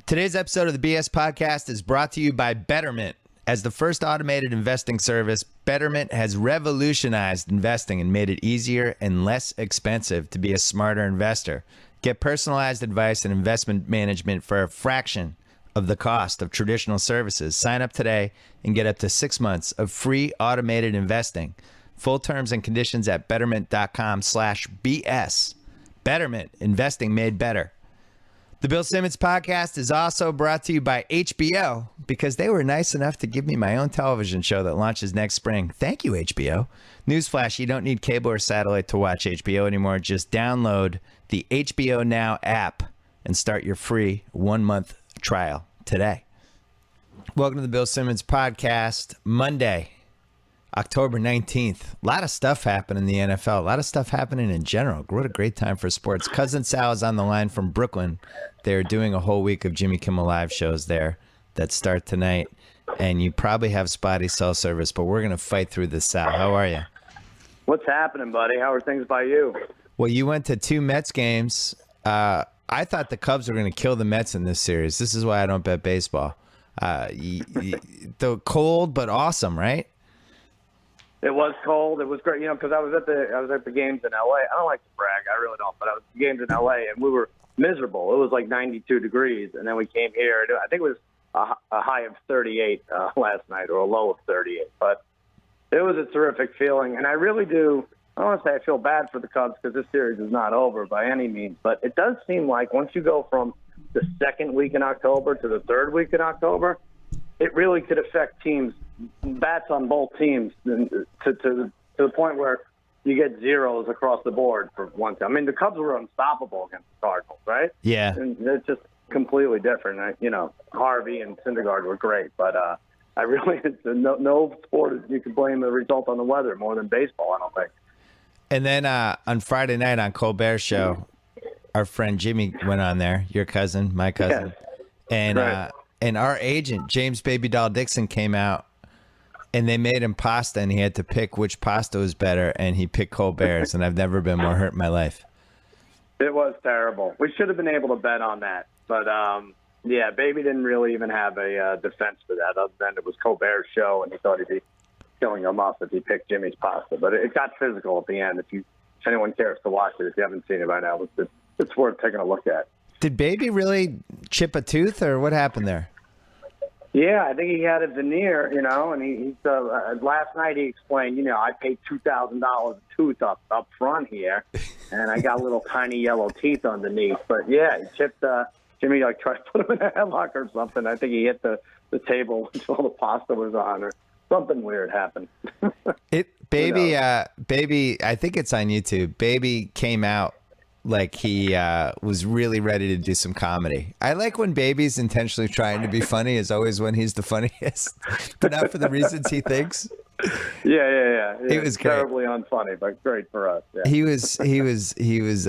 Today's episode of the BS Podcast is brought to you by Betterment. As the first automated investing service, Betterment has revolutionized investing and made it easier and less expensive to be a smarter investor. Get personalized advice and investment management for a fraction of the cost of traditional services. Sign up today and get up to 6 months of free automated investing. Full terms and conditions at betterment.com/BS. Betterment, investing made better. The Bill Simmons Podcast is also brought to you by HBO because they were nice enough to give me my own television show that launches next spring. Thank you, HBO. Newsflash, you don't need cable or satellite to watch HBO anymore. Just download the HBO Now app and start your free 1-month trial today. Welcome to the Bill Simmons Podcast. Monday, October 19th. A lot of stuff happening in the NFL. A lot of stuff happening in general. What a great time for sports. Cousin Sal is on the line from Brooklyn. They're doing a whole week of Jimmy Kimmel live shows there that start tonight. And you probably have spotty cell service, but we're going to fight through this, Sal. How are you? What's happening, buddy? How are things by you? Well, you went to 2 Mets games. I thought the Cubs were going to kill the Mets in this series. This is why I don't bet baseball. The cold, but awesome, right? It was cold. It was great, because I was at the games in L.A. I don't like to brag, I really don't, but I was at the games in L.A. and we were miserable. It was like 92 degrees, and then we came here. I think it was a high of 38 last night, or a low of 38. But it was a terrific feeling, and I really do. I don't want to say I feel bad for the Cubs because this series is not over by any means, but it does seem like once you go from the second week in October to the third week in October, it really could affect teams, bats on both teams, to the point where you get zeros across the board for one time. I mean, the Cubs were unstoppable against the Cardinals, right? Yeah. And it's just completely different. Harvey and Syndergaard were great, but I really no sport you can blame the result on the weather more than baseball, I don't think. And then on Friday night on Colbert's show, our friend Jimmy went on there, your cousin, my cousin, and right. And our agent, James Baby Doll Dixon, came out, and they made him pasta, and he had to pick which pasta was better, and he picked Colbert's, and I've never been more hurt in my life. It was terrible. We should have been able to bet on that. But, Baby didn't really even have a defense for that, other than it was Colbert's show, and he thought he'd be killing him off if he picked Jimmy's pasta. But it got physical at the end. If anyone cares to watch it, if you haven't seen it by now, it's worth taking a look at. Did Baby really chip a tooth, or what happened there? Yeah, I think he had a veneer, and he last night he explained, I paid $2,000 a tooth up front here, and I got little tiny yellow teeth underneath. But yeah, he chipped. Jimmy tried to put him in a headlock or something. I think he hit the table until the pasta was on, or something weird happened. Baby, I think it's on YouTube. Baby came out like he was really ready to do some comedy. I like when Baby's intentionally trying to be funny, is always when he's the funniest, but not for the reasons he thinks. Yeah. It was great. Terribly unfunny, but great for us. Yeah. He was.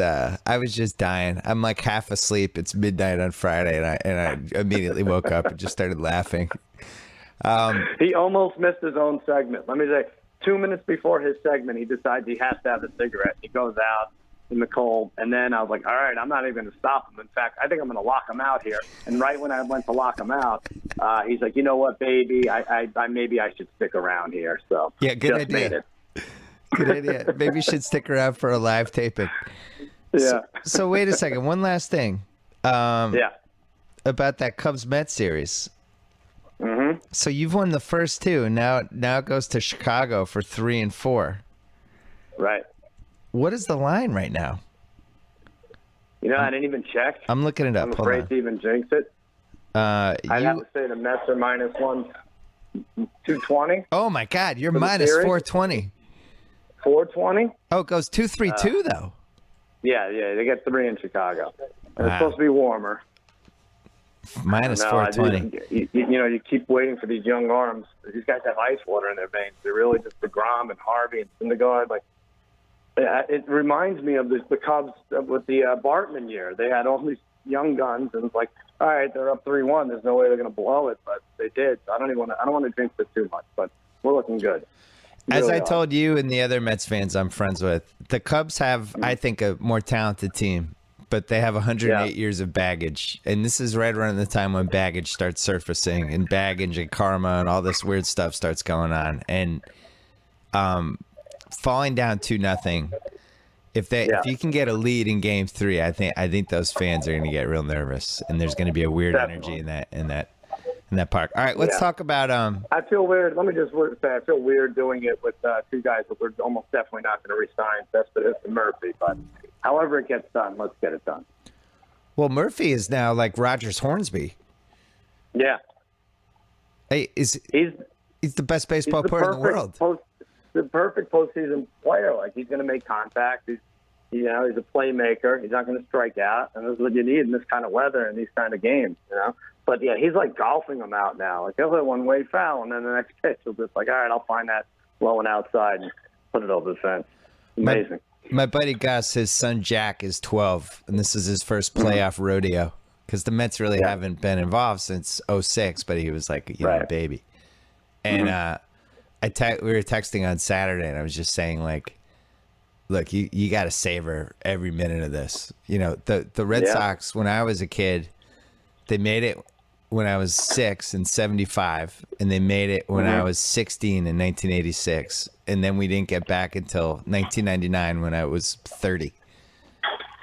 I was just dying. I'm like half asleep. It's midnight on Friday, and I immediately woke up and just started laughing. He almost missed his own segment. Let me say, 2 minutes before his segment, he decides he has to have a cigarette. He goes out in the cold, and then I was like, all right, I'm not even going to stop him. In fact, I think I'm going to lock him out here. And right when I went to lock him out, he's like, you know what, Baby, I maybe I should stick around here. So yeah, good idea. Good idea. Maybe you should stick around for a live taping. Yeah. So wait a second. One last thing. About that Cubs-Mets series. Mm-hmm. So you've won the first 2, and now it goes to Chicago for 3 and 4. Right. What is the line right now? I didn't even check. I'm looking it up. I'm afraid to even jinx it. I'd have to say the Mets are minus 220. Oh my God, you're minus 420. 420? Oh, it goes 2-3-2 though. Yeah, they get 3 in Chicago. And It's supposed to be warmer. Minus 420. You keep waiting for these young arms. These guys have ice water in their veins. They're really just DeGrom and Harvey and Syndergaard. It reminds me of the Cubs with the Bartman year. They had all these young guns, and it's like, all right, they're up 3-1. There's no way they're going to blow it, but they did. So I don't want to jinx it too much, but we're looking good. As I told you and the other Mets fans I'm friends with, the Cubs have, I think, a more talented team, but they have 108 years of baggage. And this is right around the time when baggage starts surfacing, and baggage and karma and all this weird stuff starts going on. And falling down 2-0, if you can get a lead in game 3, I think those fans are going to get real nervous, and there's going to be a weird energy in that park. All right, let's talk about I feel weird. Let me just say, I feel weird doing it with two guys that we're almost definitely not going to resign, Cespedes and Murphy. But however it gets done, let's get it done. Well, Murphy is now like Rogers Hornsby. Yeah. Hey, he's the best baseball player in the world. The perfect postseason player. Like, he's going to make contact. He's a playmaker. He's not going to strike out, and this is what you need in this kind of weather and these kind of games. But yeah, he's like golfing them out now. Like, he'll hit one-way foul, and then the next pitch he'll just like, all right, I'll find that low and outside and put it over the fence. Amazing. My buddy Gus, his son Jack is 12, and this is his first playoff rodeo, because the Mets really haven't been involved since '06, but he was like, a baby. And we were texting on Saturday, and I was just saying, like, look, you got to savor every minute of this. The Red Sox, when I was a kid, they made it when I was 6 in '75, and they made it when I was 16 in 1986, and then we didn't get back until 1999 when I was 30.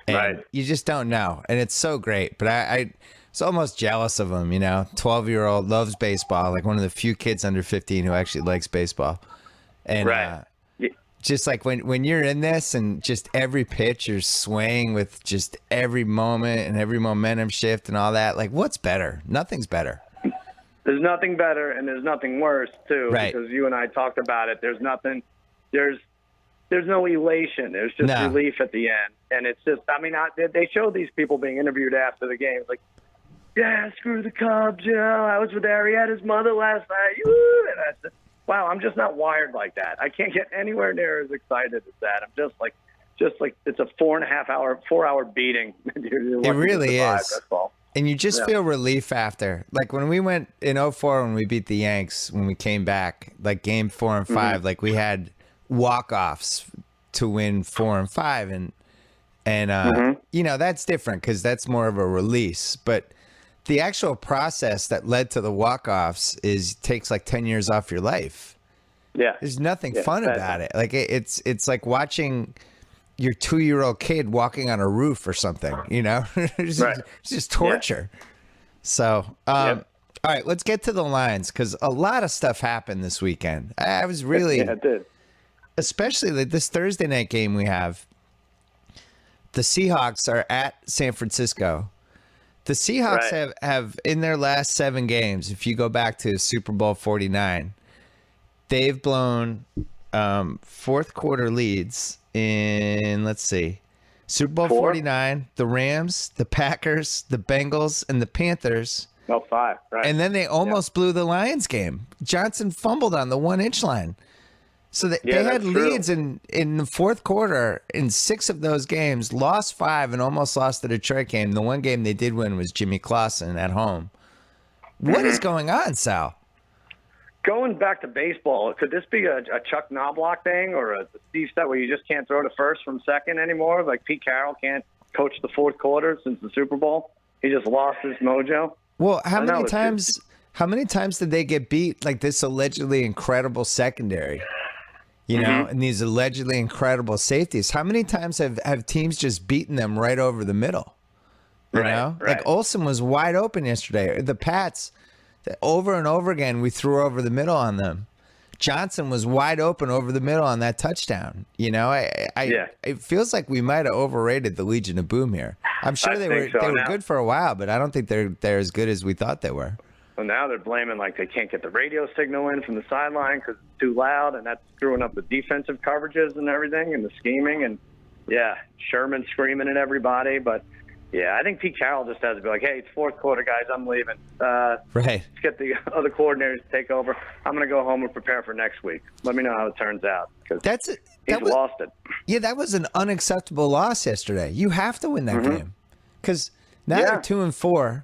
And you just don't know, and it's so great. But I was almost jealous of him. 12-year-old, loves baseball, like one of the few kids under 15 who actually likes baseball. And just like when you're in this and just every pitch you're swaying with just every moment and every momentum shift and all that, like, what's better? Nothing's better. There's nothing better, and there's nothing worse too. Right. Because you and I talked about it. There's no elation. There's just relief at the end, and it's just. I mean, they show these people being interviewed after the game, like, yeah, screw the Cubs. I was with Arietta's mother last night. And I said, wow, I'm just not wired like that. I can't get anywhere near as excited as that. I'm just like it's a 4-hour beating. It really is. That's all. And you just feel relief after. Like when we went in '04 when we beat the Yanks, when we came back, like game 4 and 5, like we had walk-offs to win 4 and 5, and that's different because that's more of a release. But the actual process that led to the walk-offs takes like 10 years off your life. Yeah. There's nothing fun about it. Like it's like watching your 2-year-old kid walking on a roof or something, it's just torture. Yeah. So, all right, let's get to the lines, because a lot of stuff happened this weekend. I was really, it did. Especially this Thursday night game we have. The Seahawks are at San Francisco. The Seahawks have in their last 7 games, if you go back to Super Bowl 49, they've blown fourth quarter leads in, let's see, Super Bowl 49, the Rams, the Packers, the Bengals, and the Panthers. 5, right. And then they almost blew the Lions game. Johnson fumbled on the 1-inch line. So they had leads in the fourth quarter in 6 of those games, lost 5, and almost lost the Detroit game. The one game they did win was Jimmy Clausen at home. What is going on, Sal? Going back to baseball, could this be a Chuck Knobloch thing or a Steve Stott where you just can't throw to first from second anymore? Like Pete Carroll can't coach the fourth quarter since the Super Bowl? He just lost his mojo? Well, how many times did they get beat like this allegedly incredible secondary? And these allegedly incredible safeties. How many times have teams just beaten them right over the middle? Like Olsen was wide open yesterday. The Pats, over and over again, we threw over the middle on them. Johnson was wide open over the middle on that touchdown. It feels like we might have overrated the Legion of Boom here. I'm sure they were good for a while, but I don't think they're as good as we thought they were. Well, now they're blaming like they can't get the radio signal in from the sideline because it's too loud, and that's screwing up the defensive coverages and everything and the scheming. And, Sherman screaming at everybody. But, I think Pete Carroll just has to be like, hey, it's fourth quarter, guys. I'm leaving. Let's get the other coordinators to take over. I'm going to go home and prepare for next week. Let me know how it turns out because he's lost it. Yeah, that was an unacceptable loss yesterday. You have to win that game because now they're 2-4.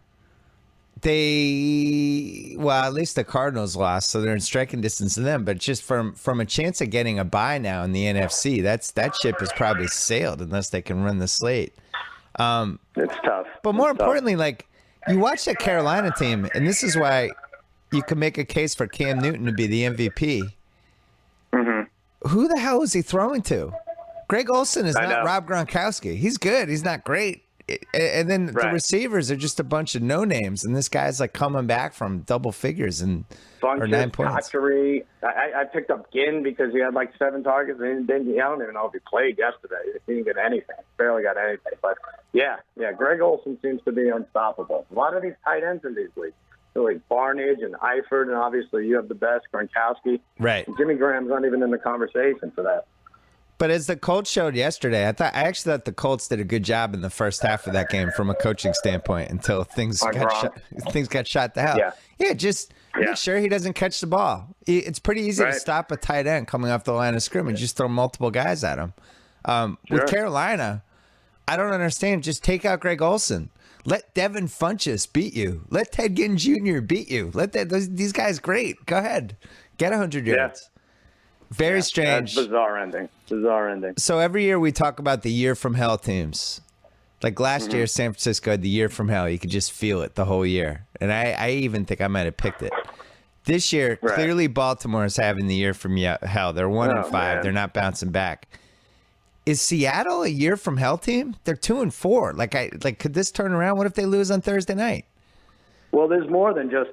At least the Cardinals lost, so they're in striking distance of them. But just from a chance of getting a bye now in the NFC, that ship has probably sailed unless they can run the slate. It's tough. But more It's tough. importantly, like, you watch that Carolina team, and this is why you can make a case for Cam Newton to be the MVP. Mm-hmm. Who the hell is he throwing to? Greg Olsen is I not know. Rob Gronkowski. He's good. He's not great. And then the Right. receivers are just a bunch of no names, and this guy's like coming back from double figures or Funches, 9 points. Cotchery. I picked up Ginn because he had like 7 targets, and then I don't even know if he played yesterday. He didn't get anything. Barely got anything. But yeah, Greg Olsen seems to be unstoppable. A lot of these tight ends in these leagues. So like Barnage and Eifert, and obviously you have the best, Gronkowski. Right. Jimmy Graham's not even in the conversation for that. But as the Colts showed yesterday, I actually thought the Colts did a good job in the first half of that game from a coaching standpoint until things got shot to hell. Yeah, just make sure he doesn't catch the ball. It's pretty easy to stop a tight end coming off the line of scrimmage. Just throw multiple guys at him. With Carolina, I don't understand. Just take out Greg Olsen. Let Devin Funchess beat you. Let Ted Ginn Jr. beat you. These guys great. Go ahead. Get 100 yards. Very strange. That's bizarre ending. So every year we talk about the year from hell teams. Like last year, San Francisco had the year from hell. You could just feel it the whole year. And I even think I might have picked it. This year, clearly Baltimore is having the year from hell. They're 1-5. Man. They're not bouncing back. Is Seattle a year from hell team? They're 2-4. Like could this turn around? What if they lose on Thursday night? Well, there's more than just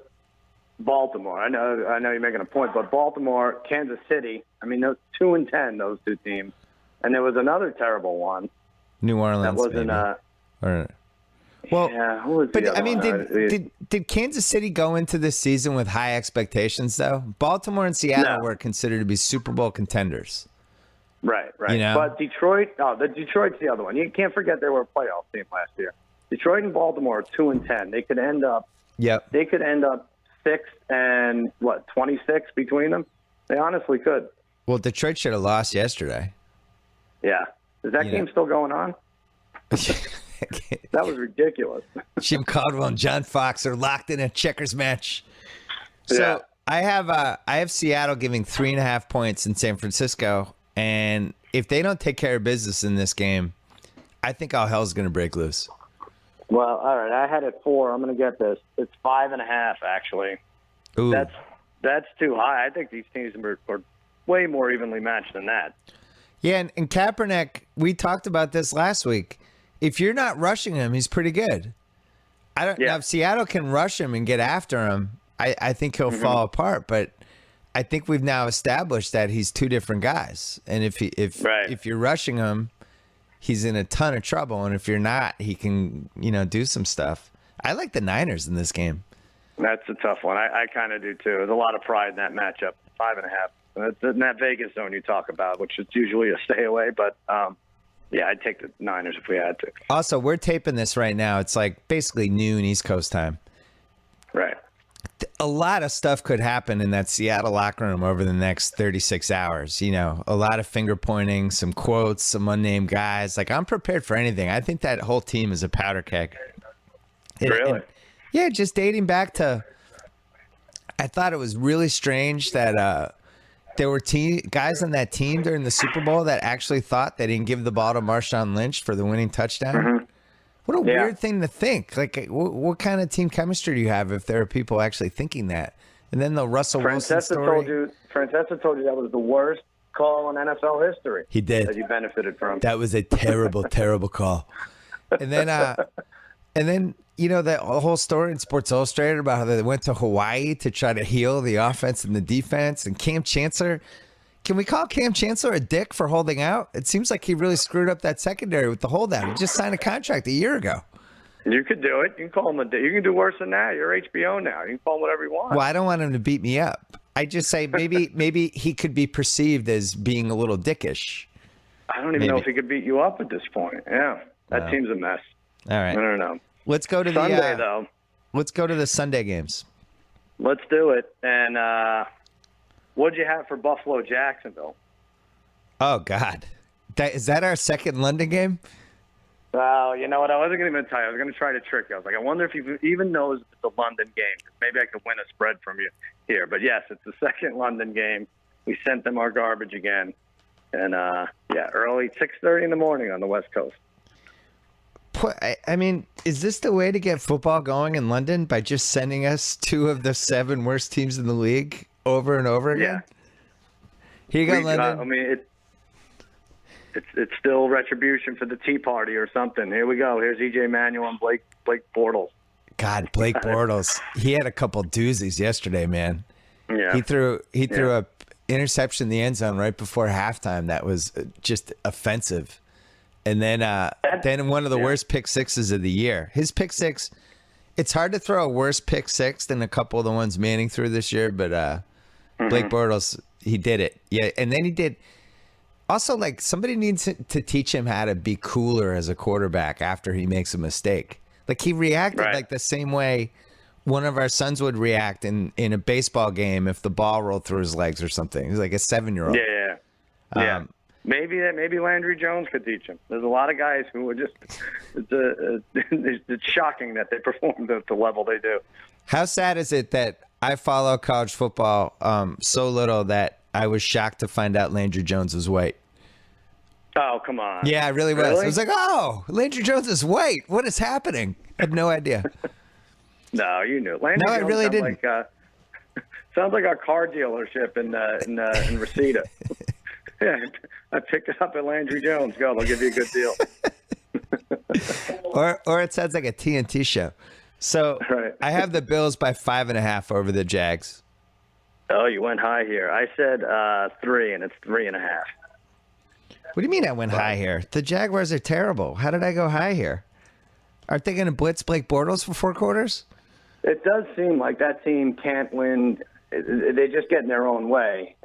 Baltimore. I know you're making a point, but Baltimore, Kansas City. I mean, those 2-10, those two teams, and there was another terrible one. New Orleans. That wasn't. Who was the other one? Did Kansas City go into this season with high expectations though? Baltimore and Seattle were considered to be Super Bowl contenders. Right. You know? But Detroit's the other one. You can't forget they were a playoff team last year. Detroit and Baltimore are 2-10. They could end up. Yep. They could end up 26 between them. They honestly could. Well, Detroit should have lost yesterday. Yeah. Is that game still going on? That was ridiculous. Jim Caldwell and John Fox are locked in a checkers match. So I have Seattle giving 3.5 points in San Francisco, and if they don't take care of business in this game, I think all hell's going to break loose. Well, all right. I had it 4. I'm going to get this. It's 5.5 actually. Ooh. That's too high. I think these teams are way more evenly matched than that. Yeah, and Kaepernick, we talked about this last week. If you're not rushing him, he's pretty good. Now, if Seattle can rush him and get after him, I think he'll fall apart. But I think we've now established that he's two different guys. And if you're rushing him, he's in a ton of trouble. And if you're not, he can do some stuff. I like the Niners in this game. That's a tough one. I kind of do too. There's a lot of pride in that matchup. 5.5. That's in that Vegas zone you talk about, which is usually a stay away. But I'd take the Niners if we had to. Also, we're taping this right now. It's like basically noon East Coast time. Right. A lot of stuff could happen in that Seattle locker room over the next 36 hours. A lot of finger pointing, some quotes, some unnamed guys. Like, I'm prepared for anything. I think that whole team is a powder keg. Really? Just dating back to, I thought it was really strange that there were guys on that team during the Super Bowl that actually thought they didn't give the ball to Marshawn Lynch for the winning touchdown. What a weird thing to think. Like, what kind of team chemistry do you have if there are people actually thinking that? And then the Russell Wilson story. Francesa told you that was the worst call in NFL history. He did. That you benefited from. That was a terrible, terrible call. And then, that whole story in Sports Illustrated about how they went to Hawaii to try to heal the offense and the defense. And Cam Chancellor, can we call Cam Chancellor a dick for holding out? It seems like he really screwed up that secondary with the holdout. He just signed a contract a year ago. You could do it. You can call him a dick. You can do worse than that. You're HBO now. You can call him whatever you want. Well, I don't want him to beat me up. I just say maybe he could be perceived as being a little dickish. I don't even know if he could beat you up at this point. Yeah, that team's a mess. All right. I don't know. Let's go to Sunday, though. Let's go to the Sunday games. Let's do it. And what'd you have for Buffalo Jacksonville? Oh God, is that our second London game? Well, you know what? I wasn't going to tell you. I was going to try to trick you. I was like, I wonder if he even knows it's a London game. Maybe I could win a spread from you here. But yes, it's the second London game. We sent them our garbage again, and early 6:30 in the morning on the West Coast. I mean, is this the way to get football going in London, by just sending us 2 of the 7 worst teams in the league over and over again? Yeah. Here you go, London. I mean, it's still retribution for the Tea Party or something. Here we go. Here's EJ Manuel and Blake Bortles. God, Blake Bortles. He had a couple doozies yesterday, man. Yeah. He threw a interception in the end zone right before halftime that was just offensive. And then one of the worst pick sixes of the year. His pick six, it's hard to throw a worse pick six than a couple of the ones Manning threw this year, but Blake Bortles, he did it. Yeah, and then he did. Also, like, somebody needs to teach him how to be cooler as a quarterback after he makes a mistake. Like, he reacted like the same way one of our sons would react in a baseball game if the ball rolled through his legs or something. He's like a 7-year-old. Yeah. Maybe Landry Jones could teach him. There's a lot of guys who are just it's shocking that they perform at the level they do. How sad is it that I follow college football so little that I was shocked to find out Landry Jones was white? Oh, come on. Yeah, I really was. I was like, oh, Landry Jones is white. What is happening? I had no idea. No, you knew. Landry No, I Jones really didn't. Sounds like our car dealership in Reseda. Yeah, I picked it up at Landry Jones. Go, they'll give you a good deal. or it sounds like a TNT show. So I have the Bills by 5.5 over the Jags. Oh, you went high here. I said 3, and it's 3.5. What do you mean I went high here? The Jaguars are terrible. How did I go high here? Aren't they going to blitz Blake Bortles for 4 quarters? It does seem like that team can't win. They just get in their own way.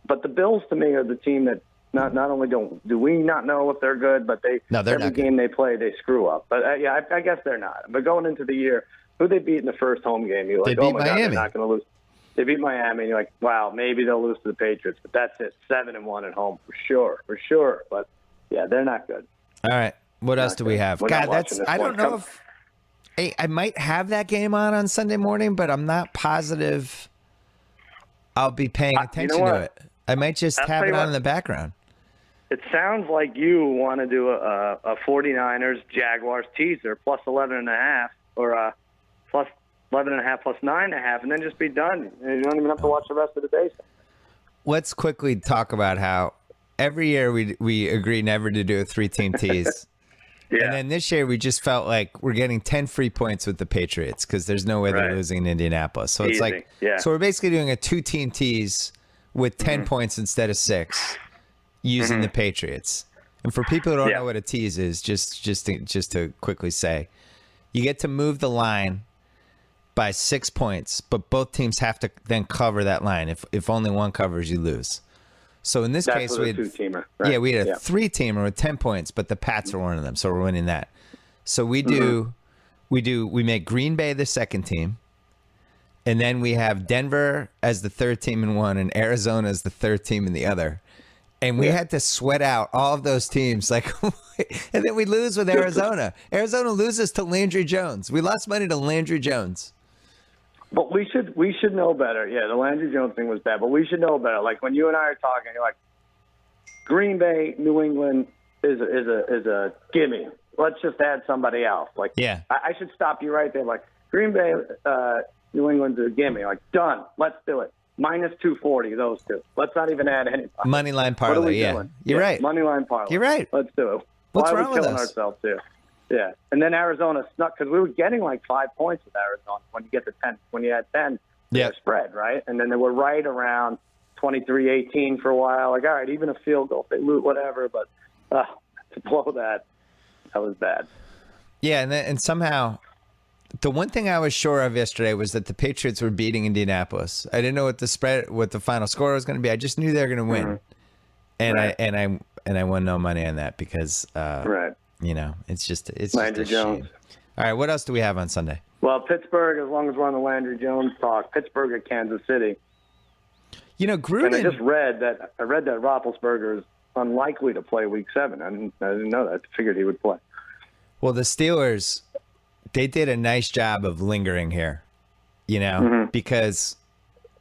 But the Bills, to me, are the team that not only do we not know if they're good, but every game they play, they screw up. But I guess they're not. But going into the year, who they beat in the first home game? You're like, they beat oh my Miami. God, they're not going to lose. They beat Miami, and you're like, wow, maybe they'll lose to the Patriots. But that's it, 7-1 at home for sure. But yeah, they're not good. All right, what else do we have? God, I don't know if I might have that game on Sunday morning, but I'm not positive I'll be paying attention to it. I might just have it on in the background. It sounds like you want to do a 49ers Jaguars teaser plus 11.5 or plus 11.5 plus 9.5, and then just be done. You don't even have to watch the rest of the day. Let's quickly talk about how every year we agree never to do a 3-team tease. Yeah. And then this year we just felt like we're getting 10 free points with the Patriots because there's no way they're losing in Indianapolis. So it's like, so we're basically doing a 2-team tease with 10 points instead of 6 using the Patriots. And for people who don't know what a tease is, just to quickly say, you get to move the line by 6 points, but both teams have to then cover that line. If only one covers, you lose. So in this case, we had 2-teamer. Right? Yeah, we had a 3-teamer with 10 points, but the Pats are one of them, so we're winning that. So we make Green Bay the second team, and then we have Denver as the third team in one, and Arizona as the third team in the other. And we had to sweat out all of those teams, and then we lose with Arizona. Arizona loses to Landry Jones. We lost money to Landry Jones. But we should know better. Yeah, the Landry Jones thing was bad, but we should know better. Like when you and I are talking, you're like, Green Bay, New England is a gimme. Let's just add somebody else. Like, I should stop you right there. Like Green Bay, New England's a gimme. Like done. Let's do it. Minus 240, those two. Let's not even add anybody. Money line parlay. Yeah, you're right. Money line parlay. You're right. Let's do it. What's Why wrong are we with killing us? ourselves here? Yeah, and then Arizona snuck because we were getting like 5 points with Arizona when you get to 10. When you had 10, spread right, and then they were right around 23-18 for a while. Like, all right, even a field goal, if they lose, whatever. But to blow that was bad. Yeah, and somehow the one thing I was sure of yesterday was that the Patriots were beating Indianapolis. I didn't know what the final score was going to be. I just knew they were going to win, and I won no money on that because it's just Landry a Jones. shame. All right, what else do we have on Sunday? Well, Pittsburgh, as long as we're on the Landry Jones talk, Pittsburgh at Kansas City. You know, Gruden. And I read that Roethlisberger is unlikely to play Week 7. I didn't know that. I figured he would play. Well, the Steelers, they did a nice job of lingering here, because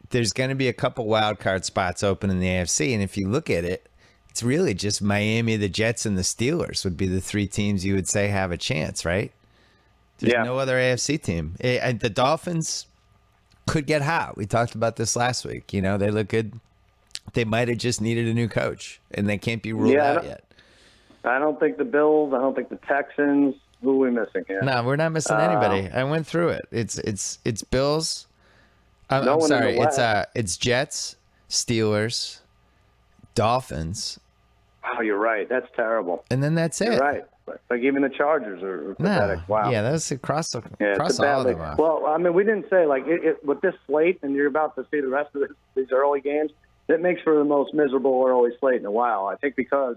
there's going to be a couple wild card spots open in the AFC, and if you look at it, it's really just Miami, the Jets, and the Steelers would be the three teams you would say have a chance, right? There's no other AFC team. And the Dolphins could get hot. We talked about this last week. You know, they look good. They might have just needed a new coach, and they can't be ruled out yet. I don't think the Bills. I don't think the Texans. Who are we missing here? No, we're not missing anybody. I went through it. It's Bills. I'm sorry. It's Jets, Steelers, Dolphins. Oh, you're right. That's terrible. And then that's it. You're right. Like even the Chargers are pathetic. Wow. Yeah, that's across all of them off. Well, I mean, we didn't say like with this slate, and you're about to see the rest of these early games. It makes for the most miserable early slate in a while. I think because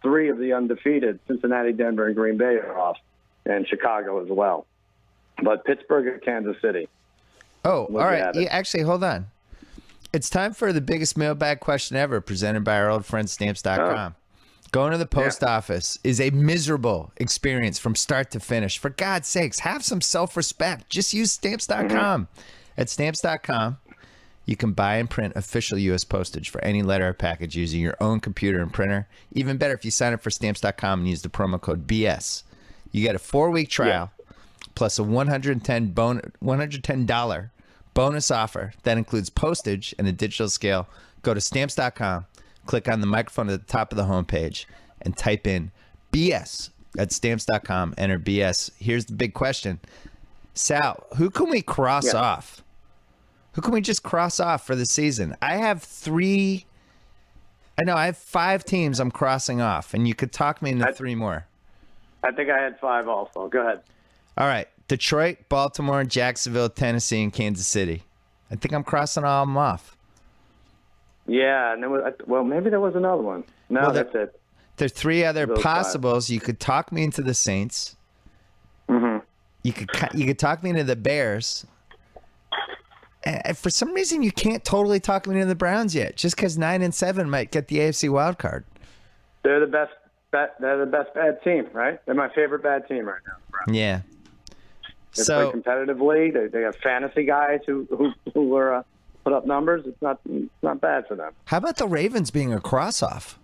3 of the undefeated, Cincinnati, Denver, and Green Bay, are off, and Chicago as well. But Pittsburgh and Kansas City. Oh, all right. Yeah, actually, hold on. It's time for the biggest mailbag question ever, presented by our old friend Stamps.com. Going to the post office is a miserable experience from start to finish. For God's sakes, have some self-respect. Just use Stamps.com. At Stamps.com, you can buy and print official U.S. postage for any letter or package using your own computer and printer. Even better if you sign up for Stamps.com and use the promo code BS. You get a 4-week trial plus a $110 bonus offer that includes postage and a digital scale. Go to Stamps.com, click on the microphone at the top of the homepage, and type in BS at Stamps.com. Enter BS. Here's the big question. Sal, who can we cross off? Who can we just cross off for the season? I have 5 teams I'm crossing off, and you could talk me into 3 more. I think I had 5 also. Go ahead. All right. Detroit, Baltimore, Jacksonville, Tennessee, and Kansas City. I think I'm crossing all of them off. Yeah, and maybe there was another one. No, that's it. There are 3 other possibles. 5. You could talk me into the Saints. Mm-hmm. You could talk me into the Bears. And for some reason, you can't totally talk me into the Browns yet, just because 9 and 7 might get the AFC wild card. They're the best. They're the best bad team, right? They're my favorite bad team right now. Browns. Yeah. They play competitively. They have fantasy guys who are put up numbers. It's not bad for them. How about the Ravens being a cross-off?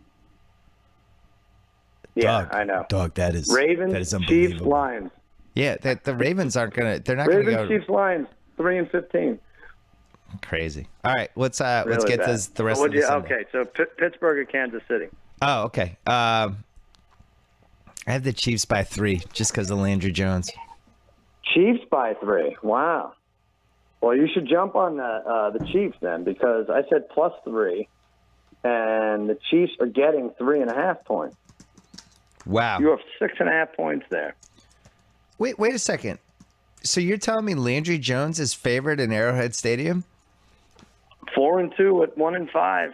Yeah, Doug, I know. Dog, that is Ravens, Chiefs, Lions. Yeah, the Ravens aren't gonna. They're not gonna go. Ravens, Chiefs, Lions, 3-15. Crazy. All right, let's get the rest of the Sunday. Okay, so Pittsburgh or Kansas City. Oh, okay. I have the Chiefs by 3 just because of Landry Jones. Chiefs by 3. Wow. Well, you should jump on the Chiefs then, because I said +3, and the Chiefs are getting 3.5 points. Wow. You have 6.5 points there. Wait a second. So you're telling me Landry Jones is favored in Arrowhead Stadium? 4-2 at 1-5.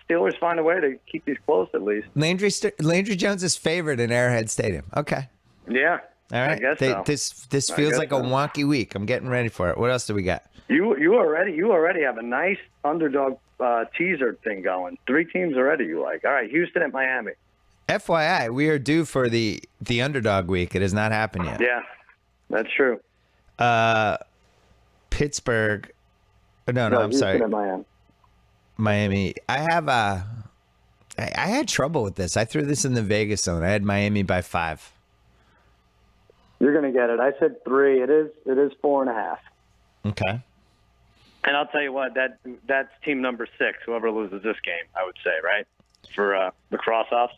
Steelers find a way to keep these close at least. Landry Jones is favored in Arrowhead Stadium. Okay. Yeah. All right. I guess so. This feels like a wonky week. I'm getting ready for it. What else do we got? You already have a nice underdog teaser thing going. 3 teams already you like. All right, Houston and Miami. FYI, we are due for the underdog week. It has not happened yet. Yeah, that's true. Pittsburgh. No, I'm Houston sorry. And Miami. I had trouble with this. I threw this in the Vegas zone. I had Miami by 5. You're going to get it. I said 3. It is 4.5. Okay. And I'll tell you what, that's team number 6, whoever loses this game, I would say, right? For the cross-offs.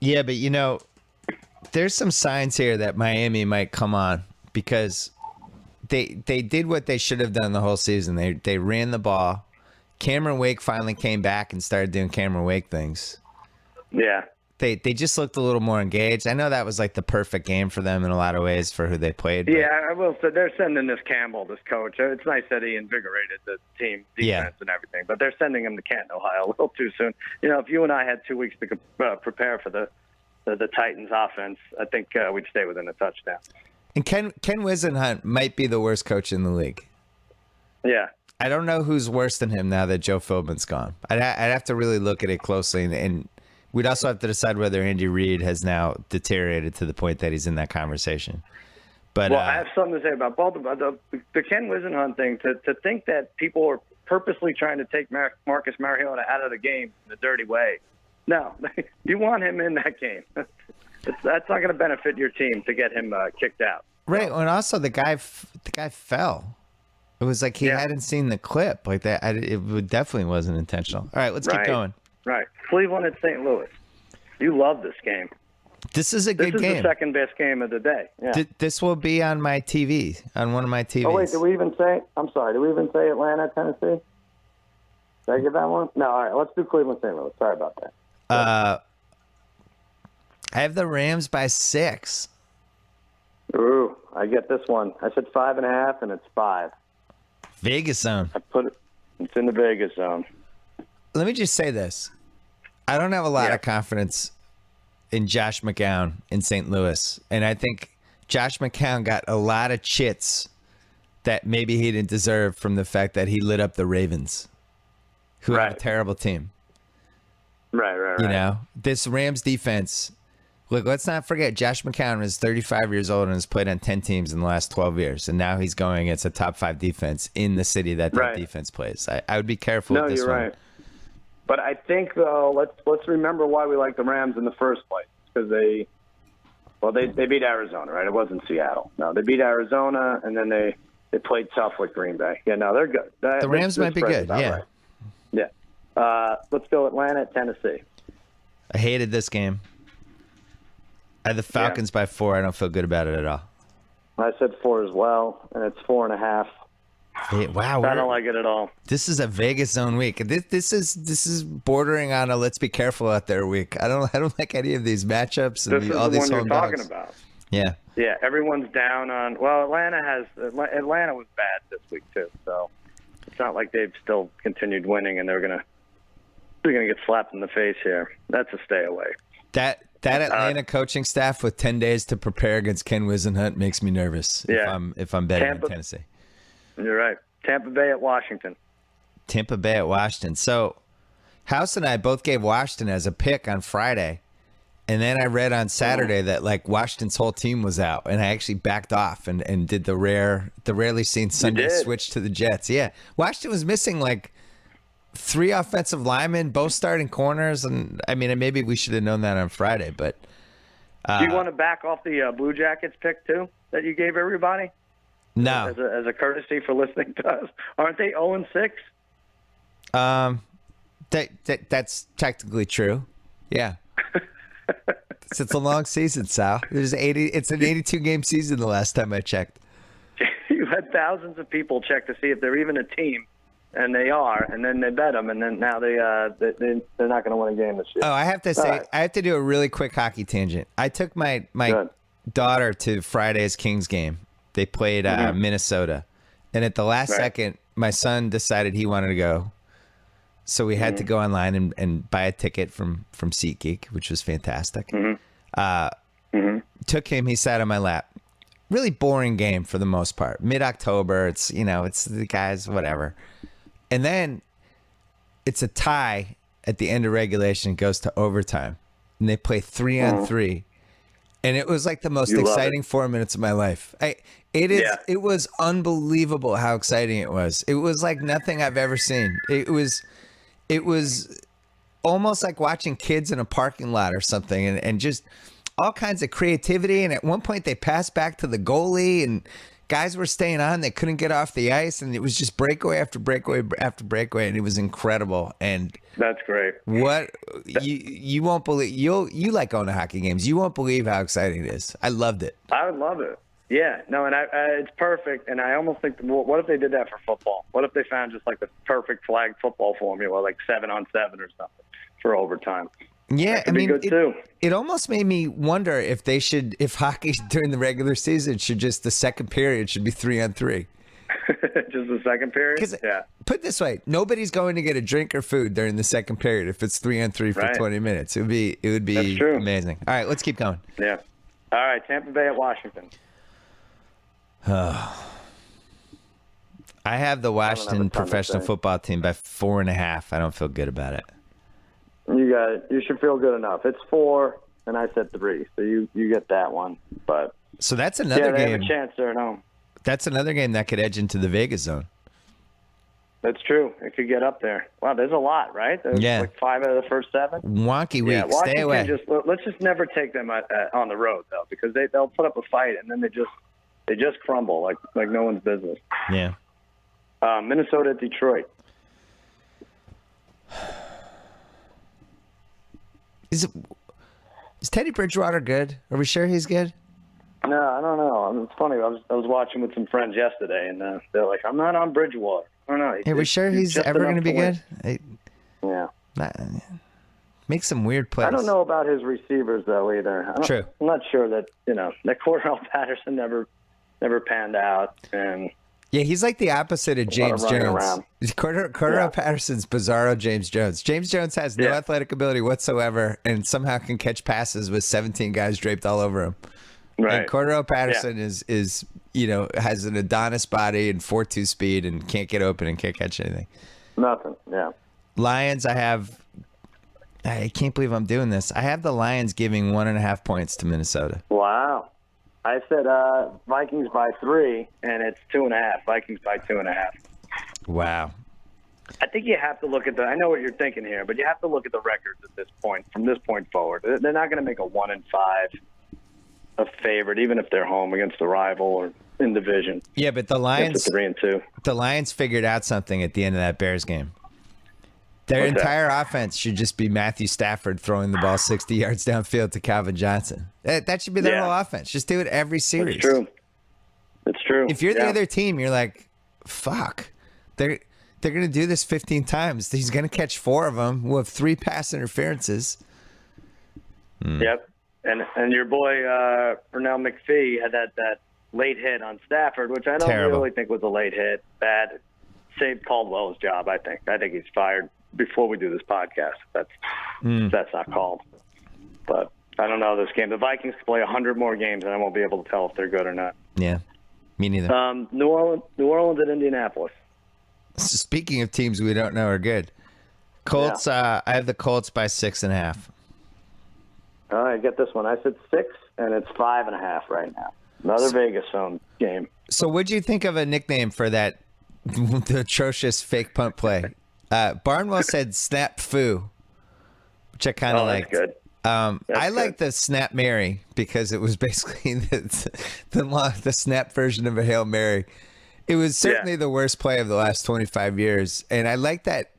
Yeah, but there's some signs here that Miami might come on because they did what they should have done the whole season. They ran the ball. Cameron Wake finally came back and started doing Cameron Wake things. Yeah. They just looked a little more engaged. I know that was like the perfect game for them in a lot of ways for who they played. But. Yeah, I will say they're sending this Campbell, this coach. It's nice that he invigorated the team defense and everything, but they're sending him to Canton, Ohio a little too soon. If you and I had 2 weeks to prepare for the Titans offense, I think we'd stay within a touchdown. And Ken Wisenhunt might be the worst coach in the league. Yeah. I don't know who's worse than him now that Joe Philbin's gone. I'd have to really look at it closely, and we'd also have to decide whether Andy Reid has now deteriorated to the point that he's in that conversation. But I have something to say about both of them. The Ken Wisenhunt thing, to think that people are purposely trying to take Marcus Mariota out of the game in a dirty way No, you want him in that game. That's not going to benefit your team to get him kicked out. Right, and also the guy fell. It was like he hadn't seen the clip like that. It definitely wasn't intentional. All right, let's keep going. Right, Cleveland at St. Louis. You love this game. This is a good game. This is the second best game of the day. Yeah. This will be on my TV, on one of my TVs. Oh wait, did we even say? I'm sorry. Did we even say Atlanta, Tennessee? Did I get that one? No. All right, let's do Cleveland, St. Louis. Sorry about that. I have the Rams by 6. Ooh, I get this one. I said 5.5, and it's 5. Vegas zone. I put it. It's in the Vegas zone. Let me just say this. I don't have a lot of confidence in Josh McCown in St. Louis. And I think Josh McCown got a lot of chits that maybe he didn't deserve from the fact that he lit up the Ravens, who have a terrible team. Right. You know, this Rams defense, look, let's not forget Josh McCown is 35 years old and has played on 10 teams in the last 12 years. And now he's going against a top 5 defense in the city that defense plays. I would be careful with this one. No, you're right. But I think, though, let's remember why we like the Rams in the first place. Because they beat Arizona, right? It wasn't Seattle. No, they beat Arizona, and then they played tough with Green Bay. Yeah, no, they're good. The Rams might be good, yeah. Right. Yeah. Let's go Atlanta at Tennessee. I hated this game. I had the Falcons by 4. I don't feel good about it at all. I said 4 as well, and it's 4.5. Wow, I don't like it at all. This is a Vegas zone week. This is bordering on a let's be careful out there week. I don't like any of these matchups and all these home dogs. This is the one you're talking about. Yeah. Yeah, everyone's down on. Well, Atlanta was bad this week too, so it's not like they've still continued winning and they're gonna get slapped in the face here. That's a stay away. That Atlanta coaching staff with 10 days to prepare against Ken Whisenhunt makes me nervous. If I'm betting on Tennessee. You're right. Tampa Bay at Washington. So, House and I both gave Washington as a pick on Friday, and then I read on Saturday that like Washington's whole team was out, and I actually backed off and did the rarely seen Sunday switch to the Jets. Yeah, Washington was missing like 3 offensive linemen, both starting corners, and I mean maybe we should have known that on Friday, but. Do you want to back off the Blue Jackets pick too that you gave everybody? No. As a courtesy for listening to us. Aren't they 0-6? That's technically true. Yeah. It's a long season, Sal. It's an 82-game season the last time I checked. You had thousands of people check to see if they're even a team, and they are, and then they bet them, and then now they're not going to win a game this year. Oh, I have to say, I have to do a really quick hockey tangent. I took my daughter to Friday's Kings game. They played Minnesota. And at the last second, my son decided he wanted to go. So we had to go online and buy a ticket from SeatGeek, which was fantastic. Took him. He sat on my lap. Really boring game for the most part. Mid-October. It's the guys, whatever. And then it's a tie at the end of regulation. It goes to overtime. And they play 3-on-3. And it was like the most exciting 4 minutes of my life. It was unbelievable how exciting it was. It was like nothing I've ever seen. It was almost like watching kids in a parking lot or something, and just all kinds of creativity. And at one point they passed back to the goalie, and guys were staying on. They couldn't get off the ice, and it was just breakaway after breakaway after breakaway, and it was incredible. And that's great. What you won't believe. You like going to hockey games. You won't believe how exciting it is. I loved it. I would love it. Yeah, no, and it's perfect. And I almost think, what if they did that for football? What if they found just like the perfect flag football formula, like 7-on-7 or something for overtime? Yeah, I mean, too. It almost made me wonder if hockey during the regular season the second period should be 3-on-3. Just the second period? Yeah. Put it this way, nobody's going to get a drink or food during the second period if it's 3-on-3 for 20 minutes. It would be amazing. All right, let's keep going. Yeah. All right, Tampa Bay at Washington. I have the Washington professional football team by 4.5. I don't feel good about it. You got it. You should feel good enough. It's 4, and I said 3, so you get that one. But so that's another game. They have a chance there. No, that's another game that could edge into the Vegas zone. That's true. It could get up there. Wow, there's a lot, right? There's like 5 out of the first 7. Wonky week. Yeah, Stay away. Let's just never take them on the road though, because they'll put up a fight and then they just crumble like no one's business. Yeah. Minnesota at Detroit. Is Teddy Bridgewater good? Are we sure he's good? No, I don't know. It's funny. I was watching with some friends yesterday, and they're like, "I'm not on Bridgewater." I don't know. Are we sure he's ever going to be good? Yeah. Make some weird plays. I don't know about his receivers though either. True. I'm not sure that that Cordell Patterson never panned out, and yeah, he's like the opposite of James Jones. Cordell Patterson's bizarro James Jones. James Jones has no athletic ability whatsoever, and somehow can catch passes with 17 guys draped all over him. Right. And Cordell Patterson is has an Adonis body and 4.2 speed and can't get open and can't catch anything. Nothing. Yeah. Lions, I can't believe I'm doing this. I have the Lions giving 1.5 points to Minnesota. Wow. I said Vikings by 3, and it's 2.5. Vikings by 2.5. Wow. I think you have to look at I know what you're thinking here, but you have to look at the records at this point, from this point forward. They're not going to make a 1-5 a favorite, even if they're home against a rival or in division. Yeah, but the Lions, 3-2. The Lions figured out something at the end of that Bears game. Their entire offense should just be Matthew Stafford throwing the ball 60 yards downfield to Calvin Johnson. That should be their whole offense. Just do it every series. It's true. It's true. If you're the other team, you're like, fuck. They're going to do this 15 times. He's going to catch 4 of them. We'll have 3 pass interferences. Yep. And your boy Pernell McPhee had that late hit on Stafford, which I don't really think was a late hit. Bad. Saved Caldwell's job, I think. I think he's fired before we do this podcast. That's not called. But I don't know this game. The Vikings can play 100 more games, and I won't be able to tell if they're good or not. Yeah, me neither. New Orleans at Indianapolis. Speaking of teams we don't know are good, Colts. I have the Colts by 6.5. All right, get this one. I said 6, and it's 5.5 right now. Another Vegas home game. So what'd you think of a nickname for that the atrocious fake punt play? Barnwell said Snapfu, which I kind of liked. That's good. I like the Snap Mary because it was basically the snap version of a Hail Mary. It was certainly the worst play of the last 25 years. And I like that.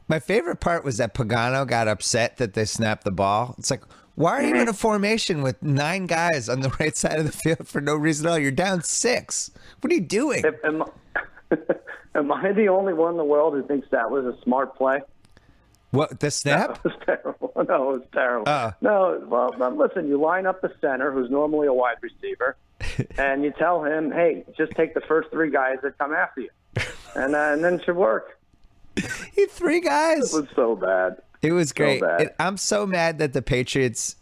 My favorite part was that Pagano got upset that they snapped the ball. It's like, why are you in a formation with 9 guys on the right side of the field for no reason at all? You're down 6. What are you doing? Am I the only one in the world who thinks that was a smart play? What, the snap? That was terrible. No, it was terrible. No, well, listen, you line up the center, who's normally a wide receiver, and you tell him, hey, just take the first 3 guys that come after you. And then it should work. He had 3 guys. It was so bad. It was great. So I'm so mad that the Patriots.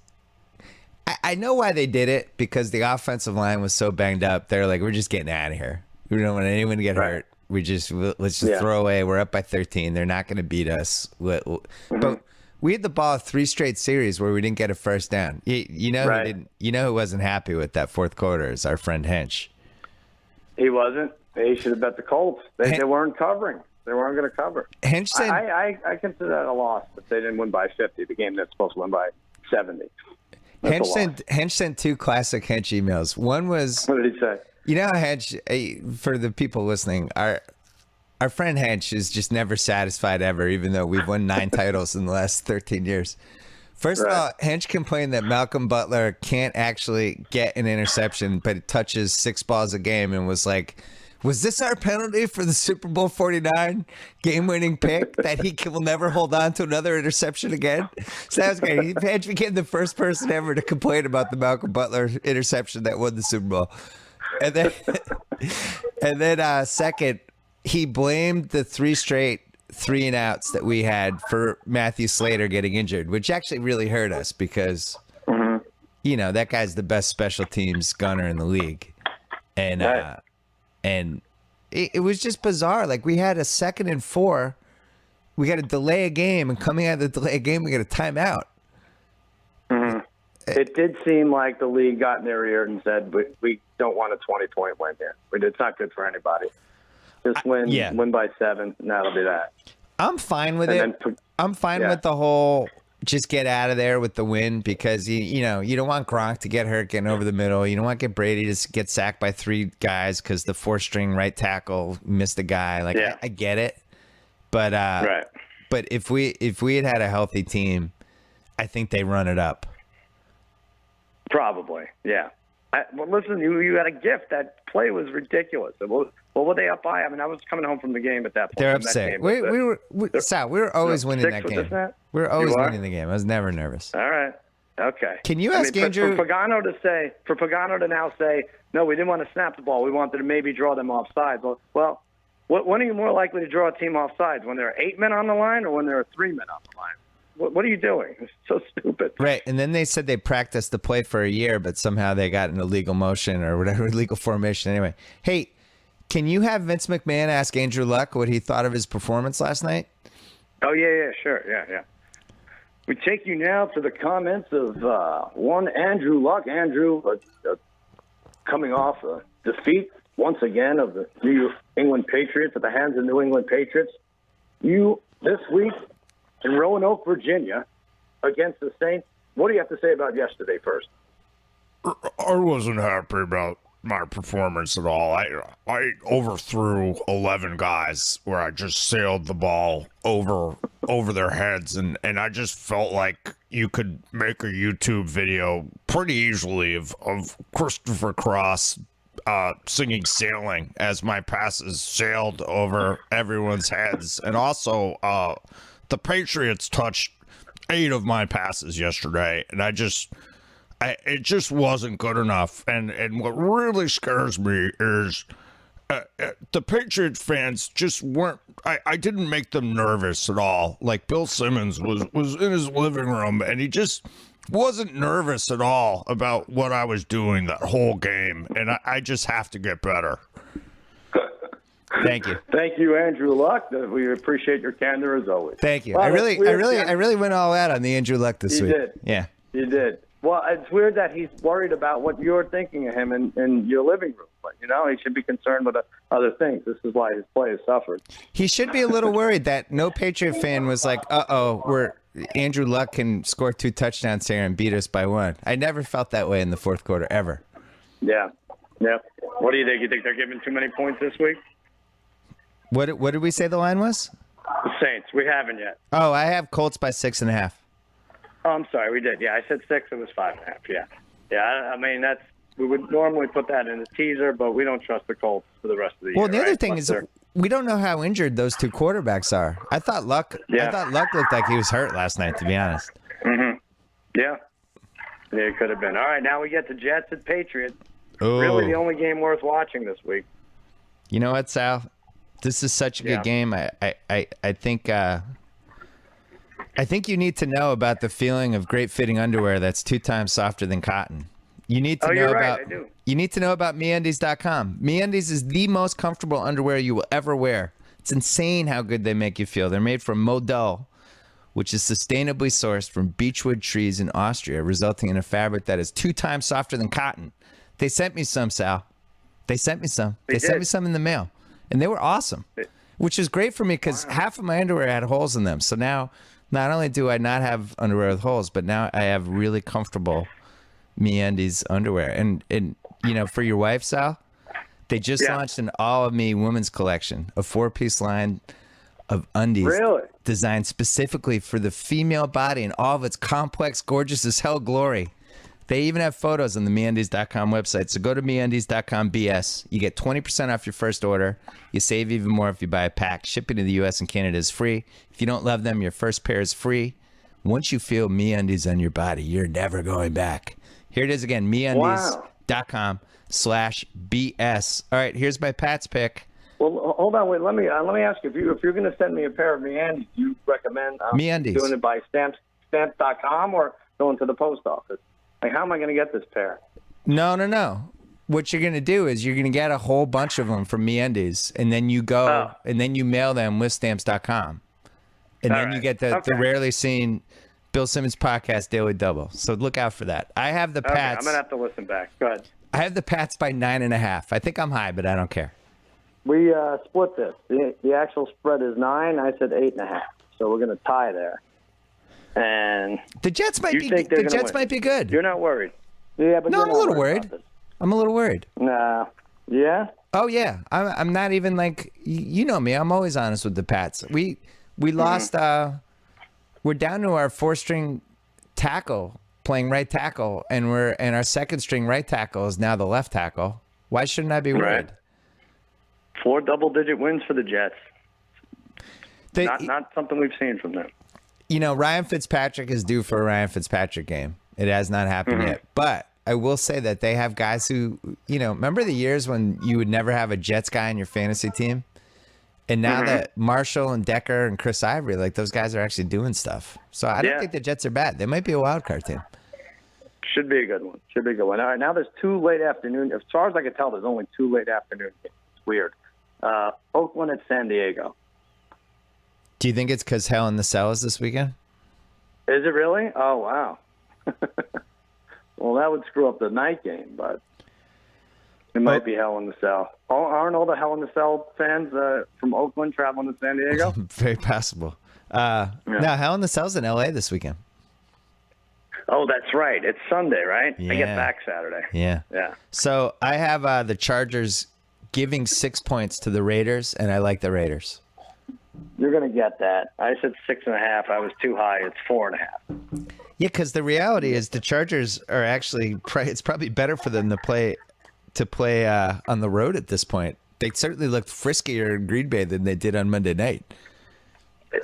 I know why they did it, because the offensive line was so banged up. They're like, we're just getting out of here. We don't want anyone to get hurt. Let's just throw away. We're up by 13. They're not going to beat us. But we had the ball 3 straight series where we didn't get a first down. You know, who wasn't happy with that fourth quarter is our friend Hench. He wasn't. He should have bet the Colts. They weren't covering. They weren't going to cover. Hench said, I consider that a loss if they didn't win by 50. The game that's supposed to win by 70. Hench sent 2 classic Hench emails. One was, what did he say? You know, Hench, for the people listening, our friend Hench is just never satisfied ever, even though we've won 9 titles in the last 13 years. First of all, Hench complained that Malcolm Butler can't actually get an interception, but it touches 6 balls a game, and was like, was this our penalty for the Super Bowl 49 game-winning pick that he will never hold on to another interception again? So that was great. Hench became the first person ever to complain about the Malcolm Butler interception that won the Super Bowl. And then second, he blamed the 3 straight 3-and-outs that we had for Matthew Slater getting injured, which actually really hurt us because, that guy's the best special teams gunner in the league. And it was just bizarre. Like, we had a 2nd and 4. We got to delay a game, and coming out of the delay game, we got a timeout. It did seem like the league got in their ear and said, we don't want a 20-point win here. It's not good for anybody. Just win by 7, and that'll be that. I'm fine with it. I'm fine with the whole just get out of there with the win because you don't want Gronk to get hurt getting over the middle. You don't want to get Brady to get sacked by 3 guys because the 4th-string right tackle missed a guy. Like I get it, but but if we had a healthy team, I think they run it up. Probably, yeah. Well, listen, you had a gift. That play was ridiculous. What were they up by? I mean, I was coming home from the game at that point. They're upset. Sal, we were always winning that game. We were always winning the game. I was never nervous. All right. Okay. Can you ask Andrew? For Pagano to now say, no, we didn't want to snap the ball. We wanted to maybe draw them off sides. Well, when are you more likely to draw a team off sides? When there are 8 men on the line or when there are 3 men on the line? What are you doing? It's so stupid. Right, and then they said they practiced the play for a year, but somehow they got an illegal motion or whatever, illegal formation anyway. Hey, can you have Vince McMahon ask Andrew Luck what he thought of his performance last night? Oh, yeah, sure, yeah. We take you now to the comments of one Andrew Luck. Andrew coming off a defeat once again of the New England Patriots at the hands of New England Patriots. You, this week, in Roanoke, Virginia, against the Saints. What do you have to say about yesterday first? I wasn't happy about my performance at all. I overthrew 11 guys where I just sailed the ball over their heads, and I just felt like you could make a YouTube video pretty easily of Christopher Cross singing Sailing as my passes sailed over everyone's heads. And also, the Patriots touched 8 of my passes yesterday, and it just wasn't good enough. And what really scares me is the Patriot fans just weren't. I didn't make them nervous at all. Like Bill Simmons was in his living room, and he just wasn't nervous at all about what I was doing that whole game. And I just have to get better. Thank you. Thank you, Andrew Luck. We appreciate your candor as always. Thank you. Well, I really went all out on the Andrew Luck this week. You did. Yeah. You did. Well, it's weird that he's worried about what you're thinking of him in your living room. But, he should be concerned with other things. This is why his play has suffered. He should be a little worried that no Patriot fan was like, Andrew Luck can score 2 touchdowns here and beat us by 1. I never felt that way in the 4th quarter, ever. Yeah. What do you think? You think they're giving too many points this week? What did we say the line was? The Saints. We haven't yet. Oh, I have Colts by 6.5. Oh, I'm sorry. We did. Yeah, I said 6. It was 5.5. Yeah. I mean, we would normally put that in a teaser, but we don't trust the Colts for the rest of the year. Well, the other thing is we don't know how injured those 2 quarterbacks are. I thought Luck looked like he was hurt last night, to be honest. Mm-hmm. Yeah, it could have been. All right, now we get to Jets and Patriots. Oh. Really the only game worth watching this week. You know what, Sal? This is such a good game. I think you need to know about the feeling of great fitting underwear that's 2 times softer than cotton. You need to know about. I do. You need to know about MeUndies.com. MeUndies is the most comfortable underwear you will ever wear. It's insane how good they make you feel. They're made from modal, which is sustainably sourced from beechwood trees in Austria, resulting in a fabric that is 2 times softer than cotton. They sent me some, Sal. They sent me some. They sent me some in the mail, and they were awesome, which is great for me because half of my underwear had holes in them. So now, not only do I not have underwear with holes, but now I have really comfortable MeUndies underwear. And for your wife, Sal, they just launched an All of Me women's collection, a 4-piece line of undies designed specifically for the female body in all of its complex, gorgeous as hell glory. They even have photos on the MeUndies.com website. So go to MeUndies.com BS. You get 20% off your first order. You save even more if you buy a pack. Shipping to the U.S. and Canada is free. If you don't love them, your first pair is free. Once you feel MeUndies on your body, you're never going back. Here it is again, MeUndies.com/BS. All right, here's my Pat's pick. Well, hold on, wait. Let me ask you, if you're going to send me a pair of MeUndies, do you recommend MeUndies doing it by stamps.com or going to the post office? Like, how am I going to get this pair? No. What you're going to do is you're going to get a whole bunch of them from MeUndies, and then you go and then you mail them with stamps.com. And then you get the rarely seen Bill Simmons podcast Daily Double. So look out for that. I have the Pats. I'm going to have to listen back. Go ahead. I have the Pats by 9.5. I think I'm high, but I don't care. We split this. The actual spread is 9. I said 8.5. So we're going to tie there. And the Jets might be good. You're not worried. Yeah, but no, I'm a little worried. I'm a little worried. Nah. Yeah. Oh yeah. I'm not even like you know me. I'm always honest with the Pats. We lost. We're down to our 4-string tackle playing right tackle, and our 2nd-string right tackle is now the left tackle. Why shouldn't I be worried? Right. 4 double-digit wins for the Jets. Not something we've seen from them. You know, Ryan Fitzpatrick is due for a Ryan Fitzpatrick game. It has not happened yet. But I will say that they have guys who, you know, remember the years when you would never have a Jets guy on your fantasy team? And now that Marshall and Decker and Chris Ivory, like those guys are actually doing stuff. So I don't think the Jets are bad. They might be a wild card team. Should be a good one. All right, now there's 2 late afternoon. As far as I can tell, there's only 2 late afternoon games. It's weird. Oakland at San Diego. Do you think it's because Hell in the Cell is this weekend? Is it really? Oh, wow. Well, that would screw up the night game, but it might be Hell in the Cell. Aren't all the Hell in the Cell fans from Oakland traveling to San Diego? Very possible. No, Hell in the Cell's in L.A. this weekend. Oh, that's right. It's Sunday, right? Yeah. I get back Saturday. Yeah. Yeah. So I have the Chargers giving 6 points to the Raiders, and I like the Raiders. You're going to get that. I said 6.5. I was too high. It's 4.5. Yeah, because the reality is the Chargers are actually it's probably better for them to play on the road at this point. They certainly looked friskier in Green Bay than they did on Monday night.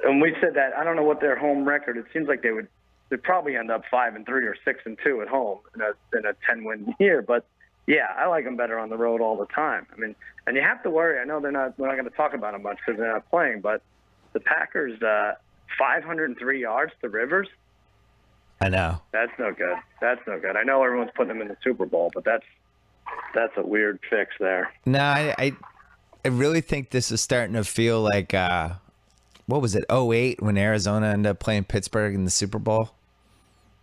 And we said that. I don't know what their home record. It seems like they'd probably end up 5-3 or 6-2 at home in a 10-win year. But yeah, I like them better on the road all the time. I mean, and you have to worry. I know we're not going to talk about them much because they're not playing. But the Packers 503 yards to Rivers. I know. That's no good. I know everyone's putting them in the Super Bowl, but that's a weird fix there. No, I really think this is starting to feel like what was it, 2008 when Arizona ended up playing Pittsburgh in the Super Bowl?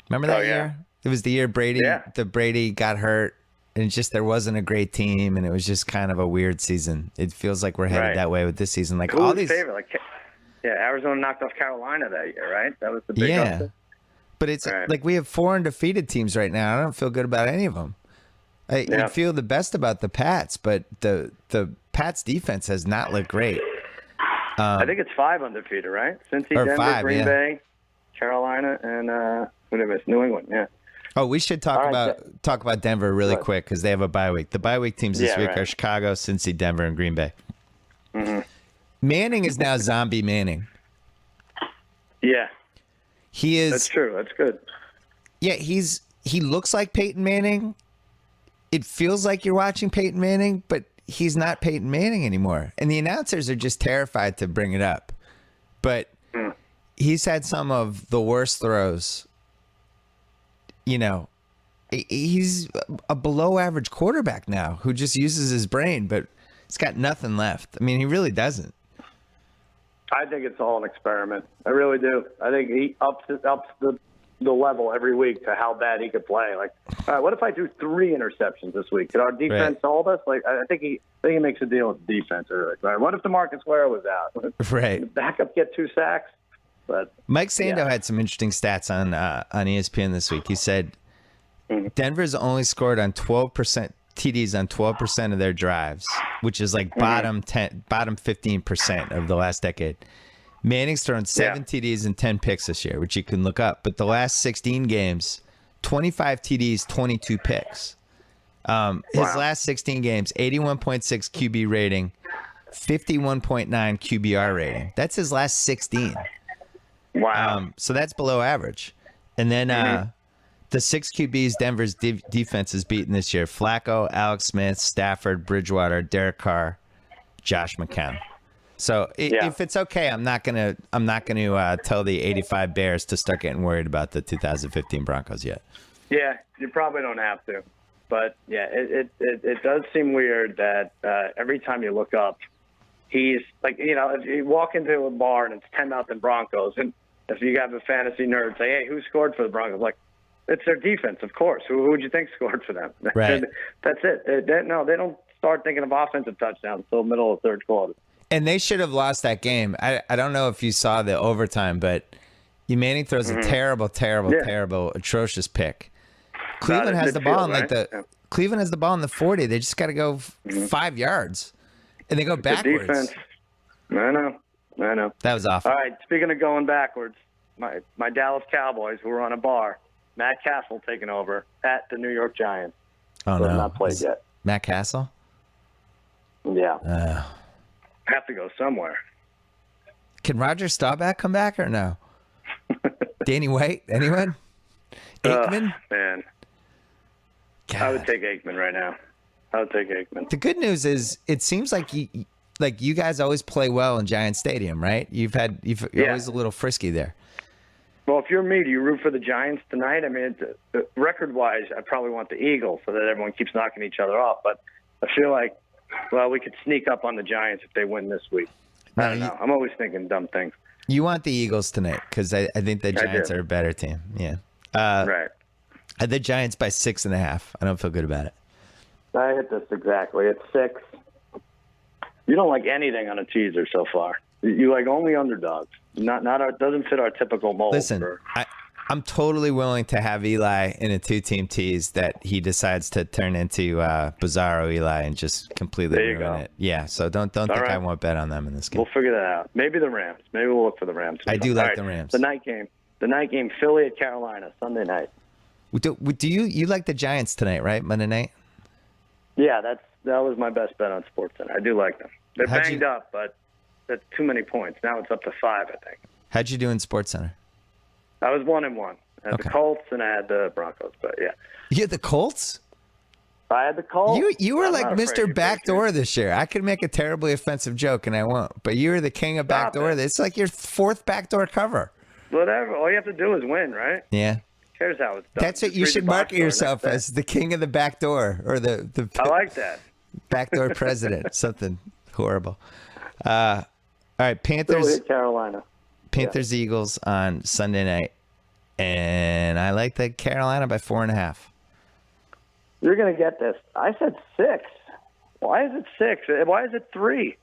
Remember that year? It was the year Brady got hurt, and it's just there wasn't a great team, and it was just kind of a weird season. It feels like we're headed that way with this season. Like all these favorite, Arizona knocked off Carolina that year, right? That was the big upset. But it's like we have 4 undefeated teams right now. I don't feel good about any of them. I feel the best about the Pats, but the Pats defense has not looked great. I think it's 5 undefeated, right? Cincy, Denver, Green Bay, Carolina, and New England. Yeah. Oh, we should talk about Denver really quick because they have a bye week. The bye week teams this week are Chicago, Cincy, Denver, and Green Bay. Mm-hmm. Manning is now zombie Manning. Yeah. He is. That's true. That's good. Yeah, he looks like Peyton Manning. It feels like you're watching Peyton Manning, but he's not Peyton Manning anymore. And the announcers are just terrified to bring it up. But he's had some of the worst throws. You know, he's a below average quarterback now who just uses his brain, but he's got nothing left. I mean, he really doesn't. I think it's all an experiment. I really do. I think he ups the level every week to how bad he could play. Like, all right, what if I do 3 interceptions this week? Could our defense hold us? Like, I think he makes a deal with the defense. Or like, what if DeMarcus Ware was out? Right. The backup get 2 sacks. But Mike Sando had some interesting stats on ESPN this week. He said Denver's only scored on 12% TDs on 12% of their drives, which is like bottom 15% of the last decade. Manning's thrown 7 TDs and 10 picks this year, which you can look up. But the last 16 games, 25 TDs, 22 picks. His last 16 games, 81.6 QB rating, 51.9 QBR rating. That's his last 16. Wow. So that's below average. And then the 6 QBs Denver's defense has beaten this year: Flacco, Alex Smith, Stafford, Bridgewater, Derek Carr, Josh McCown. So if it's okay, I'm not gonna tell the 85 Bears to start getting worried about the 2015 Broncos yet. Yeah, you probably don't have to, but yeah, it does seem weird that every time you look up, he's like, if you walk into a bar and it's 10-0 Broncos, and if you have a fantasy nerd say, hey, who scored for the Broncos? Like, it's their defense, of course. Who would you think scored for them? Right. That's it. They don't start thinking of offensive touchdowns until middle of the third quarter. And they should have lost that game. I don't know if you saw the overtime, but Manning throws a terrible, atrocious pick. Cleveland has the ball in Cleveland has the ball in the 40. They just got to go 5 yards, and they go backwards. The defense. I know. That was awful. All right. Speaking of going backwards, my Dallas Cowboys, who were on a bar, Matt Castle taking over at the New York Giants. Oh no, no, not played yet. Matt Castle. Yeah. Have to go somewhere. Can Roger Staubach come back or no? Danny White? Anyone? Aikman? Man. God. I would take Aikman right now. I would take Aikman. The good news is it seems like you guys always play well in Giant Stadium, right? You're always a little frisky there. Well, if you're me, do you root for the Giants tonight? I mean, record-wise, I probably want the Eagles so that everyone keeps knocking each other off. But I feel like, we could sneak up on the Giants if they win this week. I don't know. I'm always thinking dumb things. You want the Eagles tonight because I think the Giants are a better team. Yeah. Right. I had the Giants by 6.5. I don't feel good about it. I hit this exactly. It's 6. You don't like anything on a teaser so far. You like only underdogs. Doesn't fit our typical mold. Listen, I'm totally willing to have Eli in a 2-team tease that he decides to turn into Bizarro Eli and just completely ruin it. Yeah, so don't think I won't bet on them in this game. We'll figure that out. Maybe the Rams. Maybe we'll look for the Rams. I do like the Rams. The night game, Philly at Carolina, Sunday night. Do you like the Giants tonight, right? Monday night? Yeah, that was my best bet on SportsCenter. I do like them. They're banged up, but that's too many points. Now it's up to 5, I think. How'd you do in SportsCenter? I was 1-1. I had the Colts and I had the Broncos, but yeah. You had the Colts? I had the Colts. You were like Mr. Backdoor this year. I could make a terribly offensive joke and I won't, but you were the king of backdoor. It's like your 4th backdoor cover. Whatever. All you have to do is win, right? Yeah. Who cares how it's done? That's what you should market yourself as, the king of the backdoor, or the I like that. Backdoor president. Something horrible. All right, Panthers. Carolina. Panthers Eagles on Sunday night, and I like the Carolina by 4.5. You're gonna get this. I said 6. Why is it 6? Why is it 3?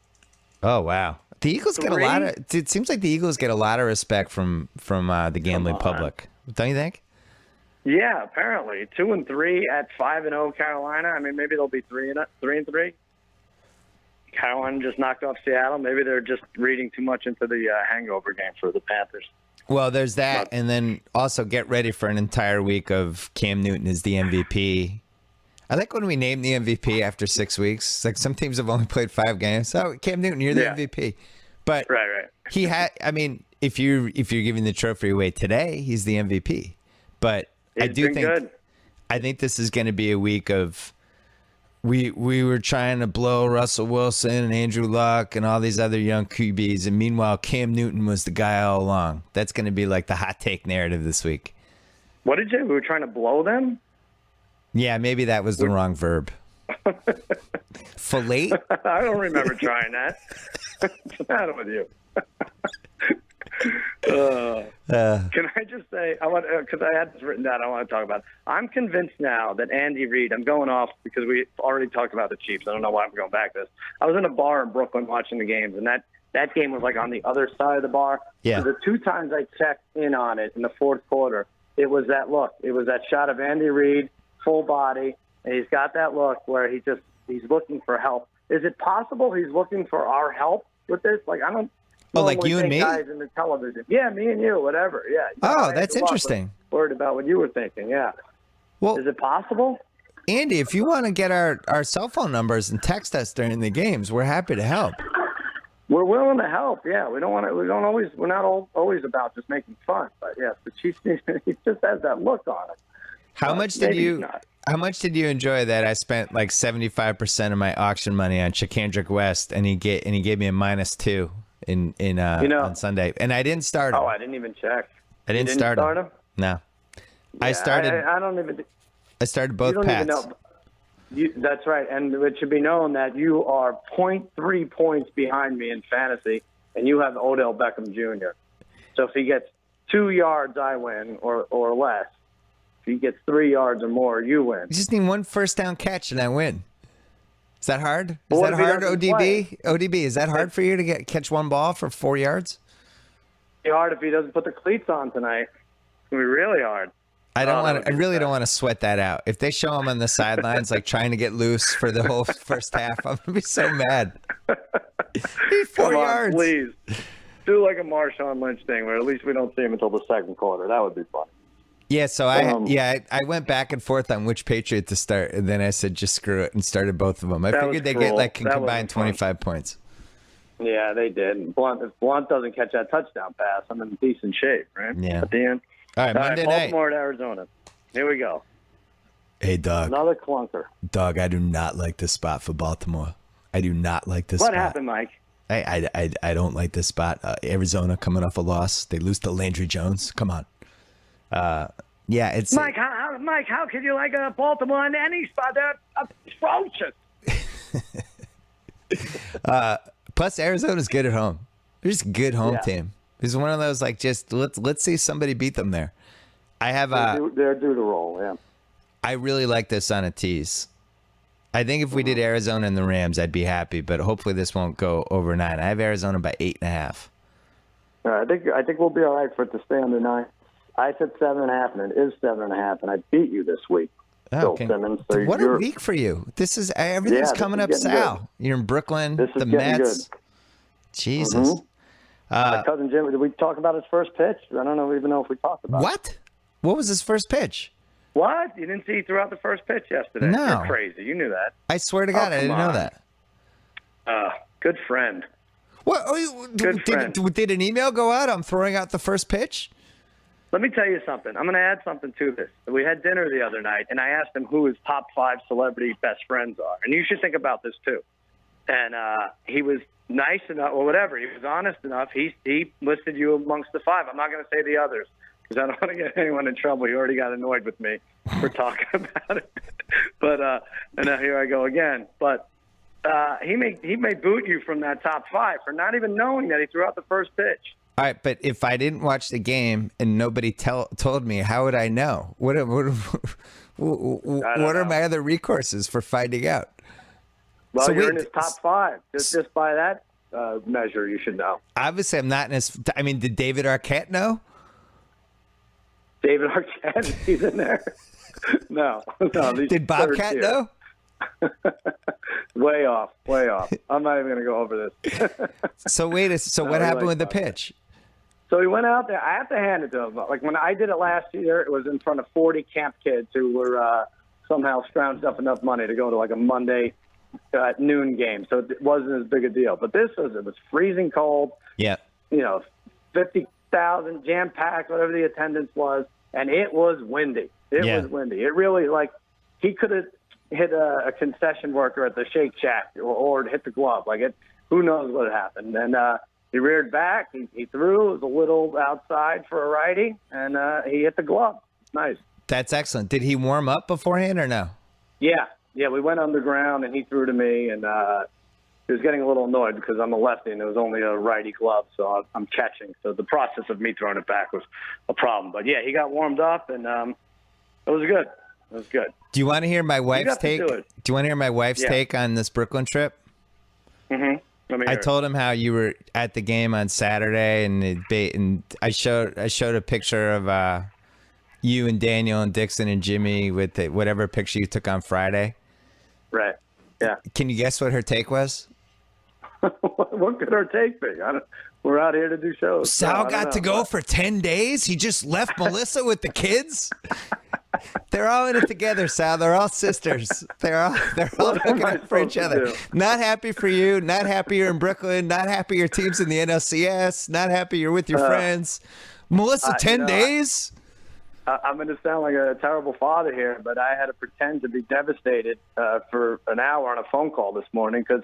Oh wow, the Eagles get a lot of. It seems like the Eagles get a lot of respect from the gambling public. Don't you think? Yeah, apparently 2-3 at 5-0 Carolina. I mean, maybe they'll be 3-3. Carolina just knocked off Seattle. Maybe they're just reading too much into the hangover game for the Panthers. Well, there's that, and then also get ready for an entire week of Cam Newton is the MVP. I like when we name the MVP after 6 weeks. Like some teams have only played 5 games. So Cam Newton, you're the MVP. But right. He had. I mean, if you're giving the trophy away today, he's the MVP. But I think this is going to be a week of. We were trying to blow Russell Wilson and Andrew Luck and all these other young QBs, and meanwhile Cam Newton was the guy all along. That's going to be like the hot take narrative this week. What did you? We were trying to blow them? Yeah, maybe that was the wrong verb. Fillet? I don't remember trying that. What's the matter with you? Can I just say, because I had this written down, I want to talk about it. I'm convinced now that Andy Reid, I'm going off because we already talked about the Chiefs. I don't know why I'm going back to this. I was in a bar in Brooklyn watching the games, and that game was like on the other side of the bar. Yeah. So the 2 times I checked in on it in the 4th quarter, it was that look. It was that shot of Andy Reid, full body, and he's got that look where he's looking for help. Is it possible he's looking for our help with this? Like, I don't. Oh, like you and me? Guys in the television. Yeah, me and you, whatever. Yeah. Oh, that's interesting. Worried about what you were thinking. Yeah. Well, is it possible? Andy, if you want to get our cell phone numbers and text us during the games, we're happy to help. We're willing to help. Yeah, we're not always about just making fun. But yes, the Chiefs, he just has that look on it. How much did you enjoy that? I spent like 75% of my auction money on Chakandrick West, and he gave me a -2 on Sunday, and I didn't start him. Oh, I didn't even check. I didn't start him. No, yeah, I don't even. I started both Pats. That's right, and it should be known that you are 0.3 points behind me in fantasy, and you have Odell Beckham Jr. So if he gets 2 yards, I win, or less. If he gets 3 yards or more, you win. You just need 1 first down catch, and I win. Is that hard? Is Well, what that if he hard, doesn't ODB? ODB, is that hard for you to catch one ball for 4 yards? It's hard if he doesn't put the cleats on tonight. It's going to be really hard. I really don't want to sweat that out. If they show him on the sidelines, like trying to get loose for the whole first half, I'm gonna be so mad. 4 yards, please. Do like a Marshawn Lynch thing, where at least we don't see him until the second quarter. That would be fun. Yeah. So I went back and forth on which Patriot to start, and then I said just screw it and started both of them. I figured they get like combined 25 points. Yeah, they did. And if Blunt doesn't catch that touchdown pass, I'm in decent shape, right? Yeah. At the end. All right, Monday night. Baltimore at Arizona. Here we go. Hey, Doug. Another clunker. Doug, I do not like this spot for Baltimore. I do not like this spot. What happened, Mike? I don't like this spot. Arizona coming off a loss. They lose to Landry Jones. Come on. Yeah, it's Mike. How could you like Baltimore in any spot? They're atrocious. Plus, Arizona's good at home. They're just a good home team. It's one of those like just let's see somebody beat them there. I have they're due to roll. Yeah. I really like this on a tease. I think if we did Arizona and the Rams, I'd be happy. But hopefully this won't go over 9. I have Arizona by 8.5. I think we'll be all right for it to stay under 9. I said 7.5, and it is 7.5, and I beat you this week. Bill Simmons. So what a week for you! This is everything's coming up, Sal. Good. You're in Brooklyn. This is the Mets. Good. Jesus. My cousin Jim. Did we talk about his first pitch? I don't even know if we talked about it. What was his first pitch? What? You didn't see he threw out the first pitch yesterday? No. You're crazy. You knew that. I swear to God, I didn't know that. Good friend. What? Did an email go out? I'm throwing out the first pitch? Let me tell you something. I'm going to add something to this. We had dinner the other night, and I asked him who his top 5 celebrity best friends are. And you should think about this, too. And he was nice enough, or whatever. He was honest enough. He listed you amongst the 5. I'm not going to say the others because I don't want to get anyone in trouble. He already got annoyed with me for talking about it. But and now here I go again. But he may boot you from that top 5 for not even knowing that he threw out the first pitch. All right, but if I didn't watch the game and nobody told me, how would I know? What are my other recourses for finding out? Well, you're in his top 5. Just by that measure, you should know. Obviously, I'm not in his. I mean, did David Arquette know? David Arquette, he's in there. No. Did Bobcat know? Way off. I'm not even going to go over this. So what happened with the pitch? So he went out there. I have to hand it to him. Like when I did it last year, it was in front of 40 camp kids who were somehow scrounged up enough money to go to like a Monday noon game. So it wasn't as big a deal. But it was freezing cold. Yeah. 50,000 jam packed, whatever the attendance was, and it was windy. It was windy. It really he could have hit a concession worker at the Shake Shack or hit the glove. Who knows what happened. And he reared back. He threw. It was a little outside for a righty, and he hit the glove. Nice. That's excellent. Did he warm up beforehand or no? Yeah. We went underground, and he threw to me, and he was getting a little annoyed because I'm a lefty, and it was only a righty glove, so I'm catching. So the process of me throwing it back was a problem. But, yeah, he got warmed up, and it was good. It was good. Do you want to hear my wife's take? Do you want to hear my wife's take on this Brooklyn trip? Mm-hmm. I told him how you were at the game on Saturday, and I showed a picture of you and Daniel and Dixon and Jimmy with whatever picture you took on Friday. Right. Yeah. Can you guess what her take was? What could her take be? We're out here to do shows. Sal got to go for 10 days. He just left Melissa with the kids. They're all in it together, Sal. They're all sisters. They're all looking out for each other. Not happy for you. Not happy you're in Brooklyn. Not happy your team's in the NLCS. Not happy you're with your friends. Melissa, 10 days? I'm going to sound like a terrible father here, but I had to pretend to be devastated for an hour on a phone call this morning because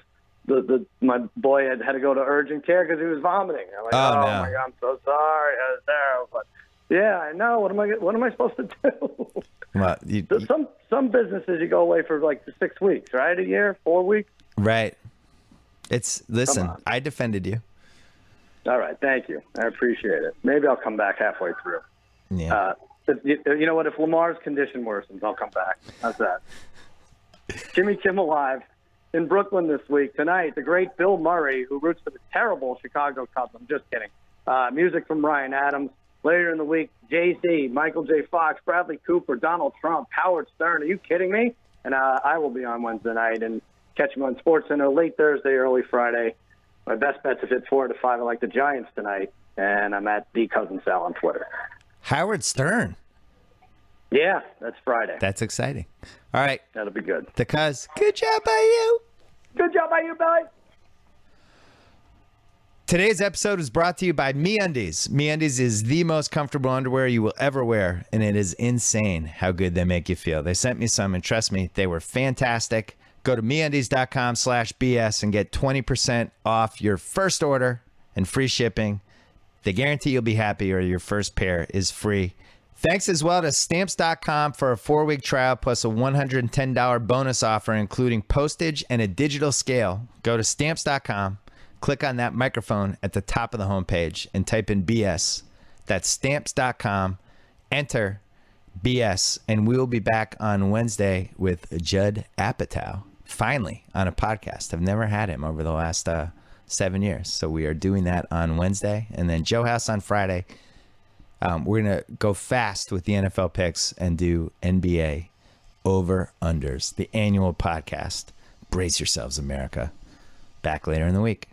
my boy had to go to urgent care because he was vomiting. I'm like, oh my God, I'm so sorry. I was terrible. But yeah, I know. What am I supposed to do? Well, some businesses you go away for like 6 weeks, right? A year, 4 weeks. Right. Listen, I defended you. All right, thank you. I appreciate it. Maybe I'll come back halfway through. Yeah. You know what? If Lamar's condition worsens, I'll come back. How's that? Jimmy Kimmel Live. in Brooklyn this week. Tonight, the great Bill Murray, who roots for the terrible Chicago Cubs. I'm just kidding. Music from Ryan Adams. Later in the week, Jay-Z, Michael J. Fox, Bradley Cooper, Donald Trump, Howard Stern. Are you kidding me? And I will be on Wednesday night and catch me on SportsCenter late Thursday, early Friday. My best bet's if it's 4 to 5. I like the Giants tonight, and I'm at the Cousin Sal on Twitter. Howard Stern. Yeah, that's Friday. That's exciting. All right. That'll be good. The Cuz. Good job by you. Good job by you, Billy. Today's episode is brought to you by MeUndies. MeUndies is the most comfortable underwear you will ever wear, and it is insane how good they make you feel. They sent me some, and trust me, they were fantastic. Go to MeUndies.com/BS and get 20% off your first order and free shipping. They guarantee you'll be happy, or your first pair is free. Thanks as well to Stamps.com for a 4-week trial plus a $110 bonus offer, including postage and a digital scale. Go to Stamps.com, click on that microphone at the top of the homepage, and type in BS. That's Stamps.com. Enter BS, and we will be back on Wednesday with Judd Apatow. Finally, on a podcast. I've never had him over the last 7 years. So we are doing that on Wednesday, and then Joe House on Friday. We're going to go fast with the NFL picks and do NBA over-unders, the annual podcast. Brace yourselves, America. Back later in the week.